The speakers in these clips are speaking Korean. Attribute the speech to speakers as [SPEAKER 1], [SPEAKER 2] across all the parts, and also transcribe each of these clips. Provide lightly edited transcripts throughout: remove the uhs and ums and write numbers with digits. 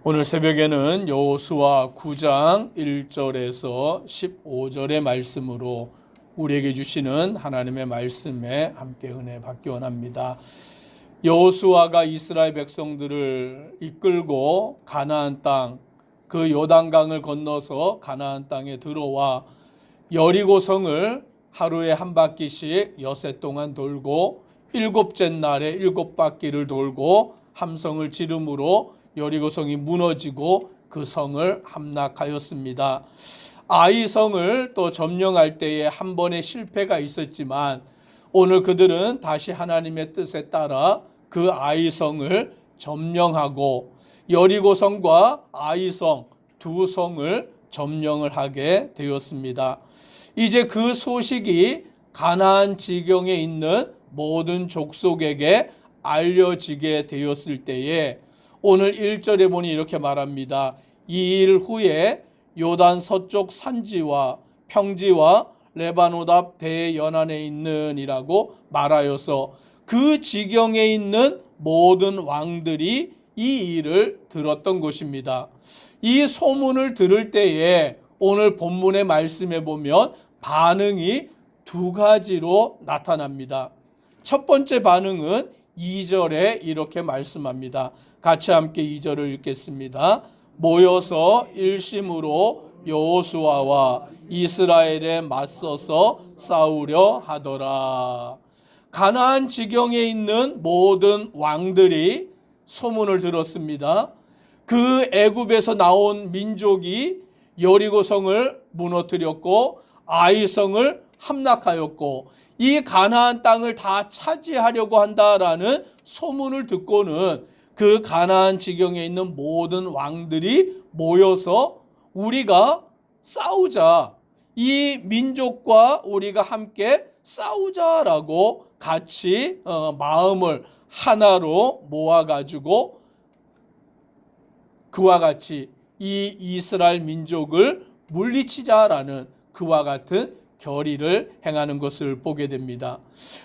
[SPEAKER 1] 오늘 새벽에는 여호수아 9장 1절에서 15절의 말씀으로 우리에게 주시는 하나님의 말씀에 함께 은혜 받기 원합니다. 여호수아가 이스라엘 백성들을 이끌고 가나안 땅, 그 요단강을 건너서 가나안 땅에 들어와 여리고성을 하루에 한 바퀴씩 엿새 동안 돌고 일곱째 날에 7바퀴를 돌고 함성을 지름으로 여리고성이 무너지고 그 성을 함락하였습니다. 아이성을 또 점령할 때에 한 번의 실패가 있었지만 오늘 그들은 다시 하나님의 뜻에 따라 그 아이성을 점령하고 여리고성과 아이성 두 성을 점령을 하게 되었습니다. 이제 그 소식이 가나안 지경에 있는 모든 족속에게 알려지게 되었을 때에 오늘 1절에 보니 이렇게 말합니다. 이 일 후에 요단 서쪽 산지와 평지와 레바논 앞 대연안에 있는이라고 말하여서 그 지경에 있는 모든 왕들이 이 일을 들었던 것입니다. 이 소문을 들을 때에 오늘 본문의 말씀에 보면 반응이 두 가지로 나타납니다. 첫 번째 반응은 2절에 이렇게 말씀합니다. 같이 함께 2절을 읽겠습니다. 모여서 일심으로 여호수아와 이스라엘에 맞서서 싸우려 하더라. 가나안 지경에 있는 모든 왕들이 소문을 들었습니다. 그 애굽에서 나온 민족이 여리고성을 무너뜨렸고 아이성을 함락하였고 이 가나안 땅을 다 차지하려고 한다라는 소문을 듣고는 그 가나안 지경에 있는 모든 왕들이 모여서 우리가 싸우자, 이 민족과 우리가 함께 싸우자라고 같이 마음을 하나로 모아가지고 그와 같이 이 이스라엘 민족을 물리치자라는 그와 같은 결의를 행하는 것을 보게 됩니다.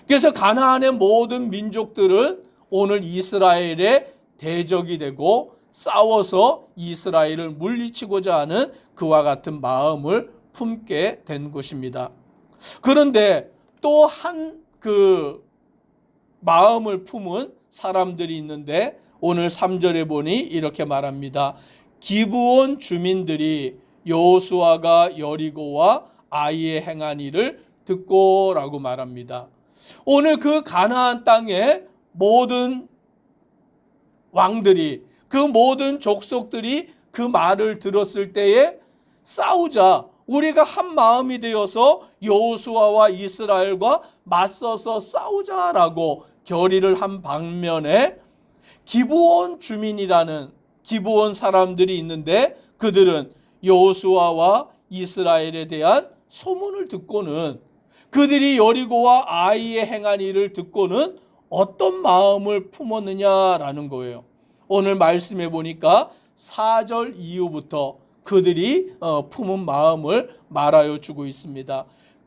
[SPEAKER 1] 그래서 가나안의 모든 민족들은 오늘 이스라엘의 대적이 되고 싸워서 이스라엘을 물리치고자 하는 그와 같은 마음을 품게 된 것입니다. 그런데 또 한 그 마음을 품은 사람들이 있는데 오늘 3절에 보니 이렇게 말합니다. 기브온 주민들이 여호수아가 여리고와 아이에 행한 일을 듣고라고 말합니다. 오늘 그 가나안 땅에 모든 왕들이 그 모든 족속들이 그 말을 들었을 때에 싸우자, 우리가 한 마음이 되어서 여호수아와 이스라엘과 맞서서 싸우자라고 결의를 한 방면에 기브온 주민이라는 기브온 사람들이 있는데 그들은 여호수아와 이스라엘에 대한 소문을 듣고는 그들이 여리고와 아이에 행한 일을 듣고는 어떤 마음을 품었느냐라는 거예요. 오늘 말씀해 보니까 4절 이후부터 그들이 품은 마음을 말하여 주고 있습니다.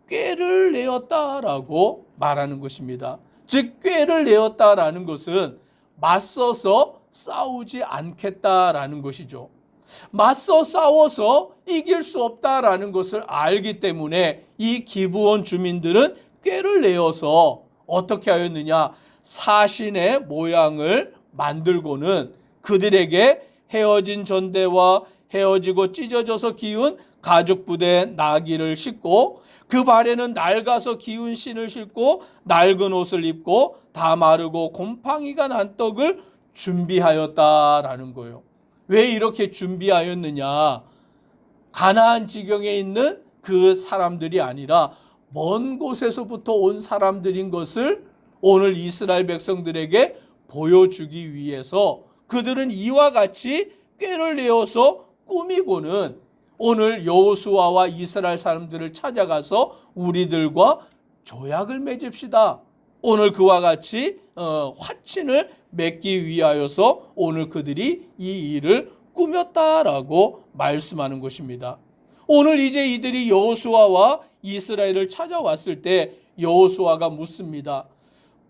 [SPEAKER 1] 꾀를 내었다라고 말하는 것입니다. 즉 꾀를 내었다라는 것은 맞서서 싸우지 않겠다라는 것이죠. 맞서 싸워서 이길 수 없다라는 것을 알기 때문에 이 기브온 주민들은 꾀를 내어서 어떻게 하였느냐, 사신의 모양을 만들고는 그들에게 헤어진 전대와 헤어지고 찢어져서 기운 가죽 부대 나귀를 싣고 그 발에는 낡아서 기운 신을 신고 낡은 옷을 입고 다 마르고 곰팡이가 난 떡을 준비하였다라는 거예요. 왜 이렇게 준비하였느냐? 가나안 지경에 있는 그 사람들이 아니라 먼 곳에서부터 온 사람들인 것을 오늘 이스라엘 백성들에게 보여주기 위해서 그들은 이와 같이 꾀를 내어서 꾸미고는 오늘 여호수아와 이스라엘 사람들을 찾아가서 우리들과 조약을 맺읍시다. 오늘 그와 같이 화친을 맺기 위하여서 오늘 그들이 이 일을 꾸몄다라고 말씀하는 것입니다. 오늘 이제 이들이 여호수아와 이스라엘을 찾아왔을 때 여호수아가 묻습니다.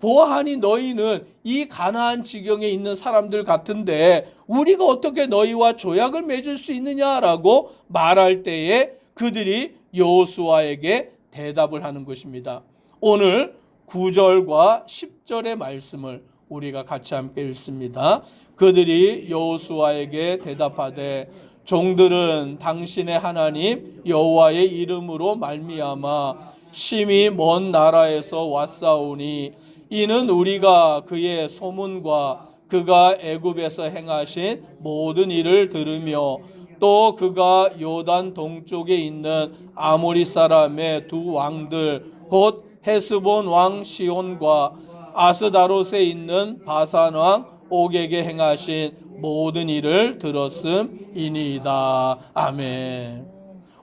[SPEAKER 1] 보아하니 너희는 이 가나안 지경에 있는 사람들 같은데 우리가 어떻게 너희와 조약을 맺을 수 있느냐라고 말할 때에 그들이 여호수아에게 대답을 하는 것입니다. 오늘 9절과 10절의 말씀을 우리가 같이 함께 읽습니다. 그들이 여호수아에게 대답하되 종들은 당신의 하나님 여호와의 이름으로 말미암아 심히 먼 나라에서 왔사오니 이는 우리가 그의 소문과 그가 애굽에서 행하신 모든 일을 들으며 또 그가 요단 동쪽에 있는 아모리 사람의 두 왕들 곧 헤스본 왕 시온과 아스다롯에 있는 바산 왕 옥에게 행하신 모든 일을 들었음이니이다. 아멘.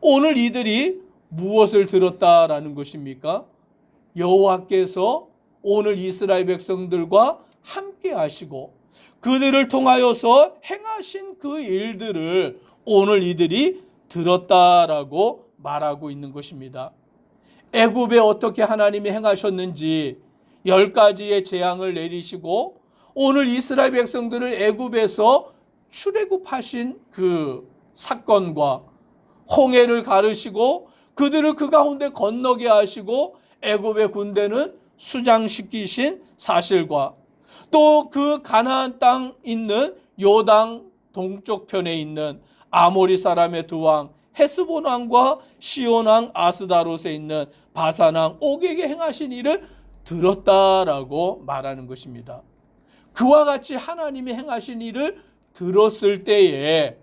[SPEAKER 1] 오늘 이들이 무엇을 들었다라는 것입니까? 여호와께서 오늘 이스라엘 백성들과 함께 하시고 그들을 통하여서 행하신 그 일들을 오늘 이들이 들었다라고 말하고 있는 것입니다. 애굽에 어떻게 하나님이 행하셨는지 10가지의 재앙을 내리시고 오늘 이스라엘 백성들을 애굽에서 출애굽하신 그 사건과 홍해를 가르시고 그들을 그 가운데 건너게 하시고 애굽의 군대는 수장시키신 사실과 또 그 가나안 땅 있는 요단 동쪽 편에 있는 아모리 사람의 두 왕 헤스본 왕과 시온 왕 아스다롯에 있는 바산 왕 옥에게 행하신 일을 들었다라고 말하는 것입니다. 그와 같이 하나님이 행하신 일을 들었을 때에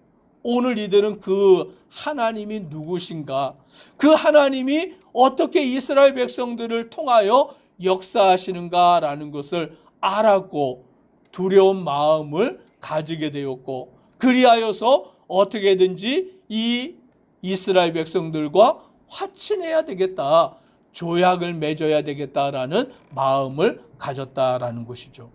[SPEAKER 1] 오늘 이들은 그 하나님이 누구신가, 그 하나님이 어떻게 이스라엘 백성들을 통하여 역사하시는가라는 것을 알았고 두려운 마음을 가지게 되었고 그리하여서 어떻게든지 이 이스라엘 백성들과 화친해야 되겠다, 조약을 맺어야 되겠다라는 마음을 가졌다라는 것이죠.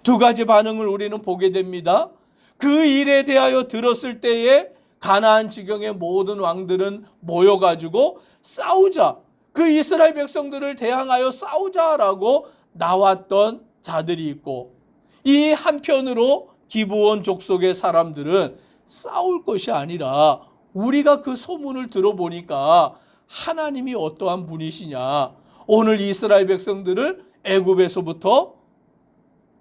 [SPEAKER 1] 두 가지 반응을 우리는 보게 됩니다. 그 일에 대하여 들었을 때에 가나안 지경의 모든 왕들은 모여가지고 싸우자, 그 이스라엘 백성들을 대항하여 싸우자라고 나왔던 자들이 있고, 이 한편으로 기브온 족속의 사람들은 싸울 것이 아니라 우리가 그 소문을 들어보니까 하나님이 어떠한 분이시냐, 오늘 이스라엘 백성들을 애굽에서부터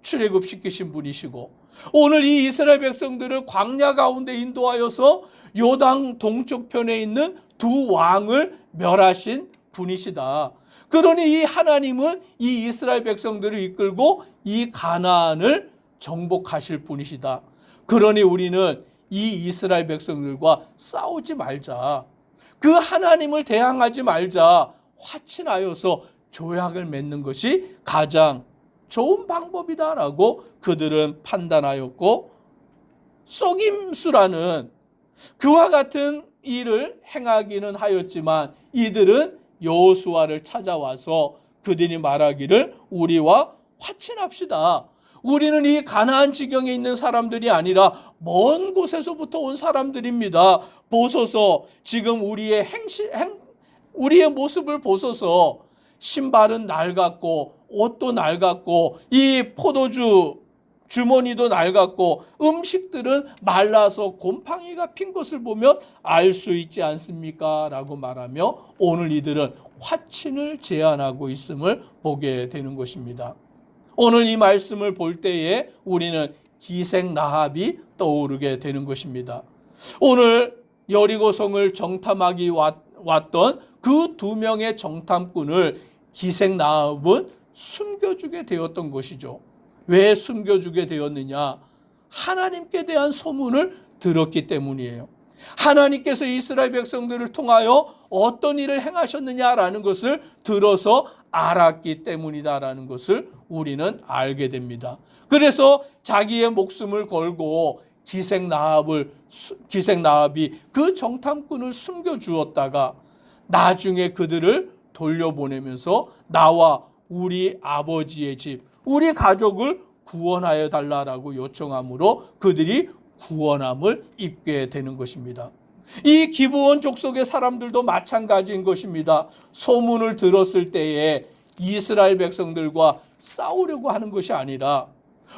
[SPEAKER 1] 출애굽시키신 분이시고 오늘 이 이스라엘 백성들을 광야 가운데 인도하여서 요단 동쪽 편에 있는 두 왕을 멸하신 분이시다. 그러니 이 하나님은 이 이스라엘 백성들을 이끌고 이 가나안을 정복하실 분이시다. 그러니 우리는 이 이스라엘 백성들과 싸우지 말자, 그 하나님을 대항하지 말자, 화친하여서 조약을 맺는 것이 가장 좋은 방법이다라고 그들은 판단하였고, 속임수라는 그와 같은 일을 행하기는 하였지만 이들은 여호수아를 찾아와서 그들이 말하기를 우리와 화친합시다. 우리는 이 가나안 지경에 있는 사람들이 아니라 먼 곳에서부터 온 사람들입니다. 보소서, 지금 우리의 모습을 보소서. 신발은 낡았고 옷도 낡았고 이 포도주 주머니도 낡았고 음식들은 말라서 곰팡이가 핀 것을 보면 알 수 있지 않습니까? 라고 말하며 오늘 이들은 화친을 제안하고 있음을 보게 되는 것입니다. 오늘 이 말씀을 볼 때에 우리는 기생 라합이 떠오르게 되는 것입니다. 오늘 여리고성을 정탐하기 왔던 그 두 명의 정탐꾼을 기생 라합은 숨겨주게 되었던 것이죠. 왜 숨겨주게 되었느냐? 하나님께 대한 소문을 들었기 때문이에요. 하나님께서 이스라엘 백성들을 통하여 어떤 일을 행하셨느냐라는 것을 들어서 알았기 때문이다라는 것을 우리는 알게 됩니다. 그래서 자기의 목숨을 걸고 기생 라합이 그 정탐꾼을 숨겨주었다가 나중에 그들을 돌려보내면서 나와 우리 아버지의 집, 우리 가족을 구원하여 달라라고 요청함으로 그들이 구원함을 입게 되는 것입니다. 이 기브온 족속의 사람들도 마찬가지인 것입니다. 소문을 들었을 때에 이스라엘 백성들과 싸우려고 하는 것이 아니라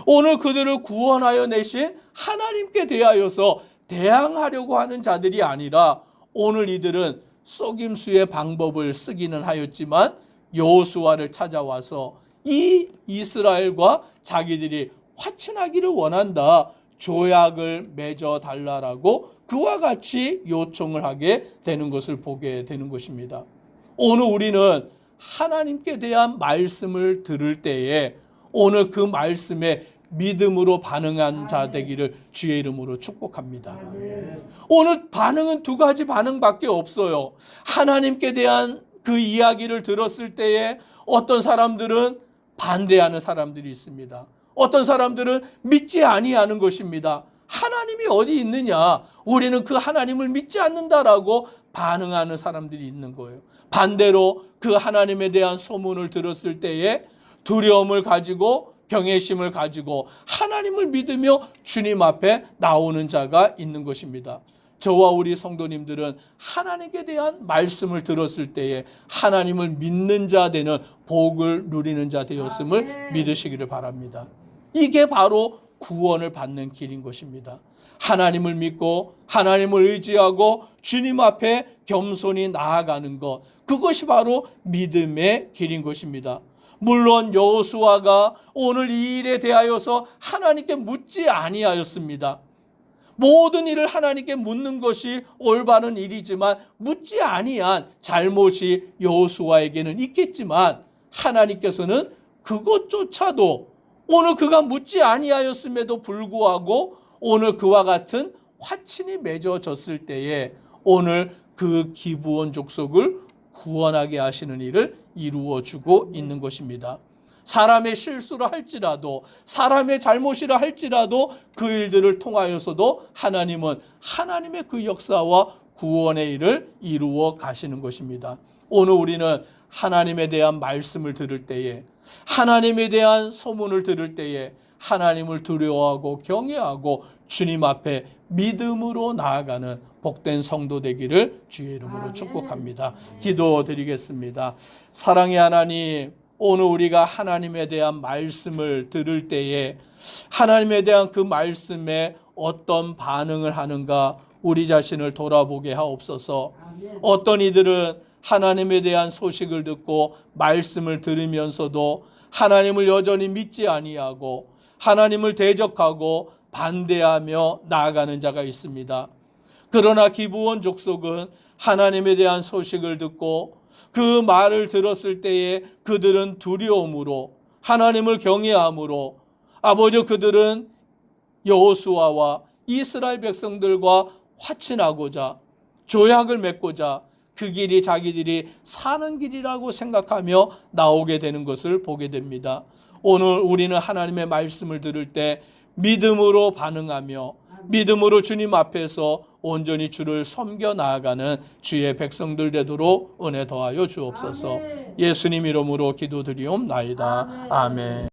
[SPEAKER 1] 오늘 그들을 구원하여 내신 하나님께 대하여서 대항하려고 하는 자들이 아니라 오늘 이들은 속임수의 방법을 쓰기는 하였지만 여호수아를 찾아와서 이 이스라엘과 자기들이 화친하기를 원한다. 조약을 맺어 달라라고 그와 같이 요청을 하게 되는 것을 보게 되는 것입니다. 오늘 우리는 하나님께 대한 말씀을 들을 때에 오늘 그 말씀에 믿음으로 반응한 자 되기를 주의 이름으로 축복합니다. 오늘 반응은 두 가지 반응밖에 없어요. 하나님께 대한 그 이야기를 들었을 때에 어떤 사람들은 반대하는 사람들이 있습니다. 어떤 사람들은 믿지 아니하는 것입니다. 하나님이 어디 있느냐? 우리는 그 하나님을 믿지 않는다라고 반응하는 사람들이 있는 거예요. 반대로 그 하나님에 대한 소문을 들었을 때에 두려움을 가지고 경외심을 가지고 하나님을 믿으며 주님 앞에 나오는 자가 있는 것입니다. 저와 우리 성도님들은 하나님께 대한 말씀을 들었을 때에 하나님을 믿는 자 되는 복을 누리는 자 되었음을 믿으시기를 바랍니다. 이게 바로 구원을 받는 길인 것입니다. 하나님을 믿고 하나님을 의지하고 주님 앞에 겸손히 나아가는 것, 그것이 바로 믿음의 길인 것입니다. 물론 여호수아가 오늘 이 일에 대하여서 하나님께 묻지 아니하였습니다. 모든 일을 하나님께 묻는 것이 올바른 일이지만 묻지 아니한 잘못이 여호수아에게는 있겠지만 하나님께서는 그것조차도 오늘 그가 묻지 아니하였음에도 불구하고 오늘 그와 같은 화친이 맺어졌을 때에 오늘 그 기브온 족속을 구원하게 하시는 일을 이루어주고 있는 것입니다. 사람의 실수를 할지라도 사람의 잘못이라 할지라도 그 일들을 통하여서도 하나님은 하나님의 그 역사와 구원의 일을 이루어 가시는 것입니다. 오늘 우리는 하나님에 대한 말씀을 들을 때에 하나님에 대한 소문을 들을 때에 하나님을 두려워하고 경외하고 주님 앞에 믿음으로 나아가는 복된 성도 되기를 주의 이름으로 축복합니다. 기도드리겠습니다. 사랑의 하나님, 오늘 우리가 하나님에 대한 말씀을 들을 때에 하나님에 대한 그 말씀에 어떤 반응을 하는가 우리 자신을 돌아보게 하옵소서. 어떤 이들은 하나님에 대한 소식을 듣고 말씀을 들으면서도 하나님을 여전히 믿지 아니하고 하나님을 대적하고 반대하며 나아가는 자가 있습니다. 그러나 기브온 족속은 하나님에 대한 소식을 듣고 그 말을 들었을 때에 그들은 두려움으로 하나님을 경외함으로 아버지 그들은 여호수아와 이스라엘 백성들과 화친하고자 조약을 맺고자 그 길이 자기들이 사는 길이라고 생각하며 나오게 되는 것을 보게 됩니다. 오늘 우리는 하나님의 말씀을 들을 때 믿음으로 반응하며 믿음으로 주님 앞에서 온전히 주를 섬겨 나아가는 주의 백성들 되도록 은혜 더하여 주옵소서. 예수님 이름으로 기도드리옵나이다. 아멘.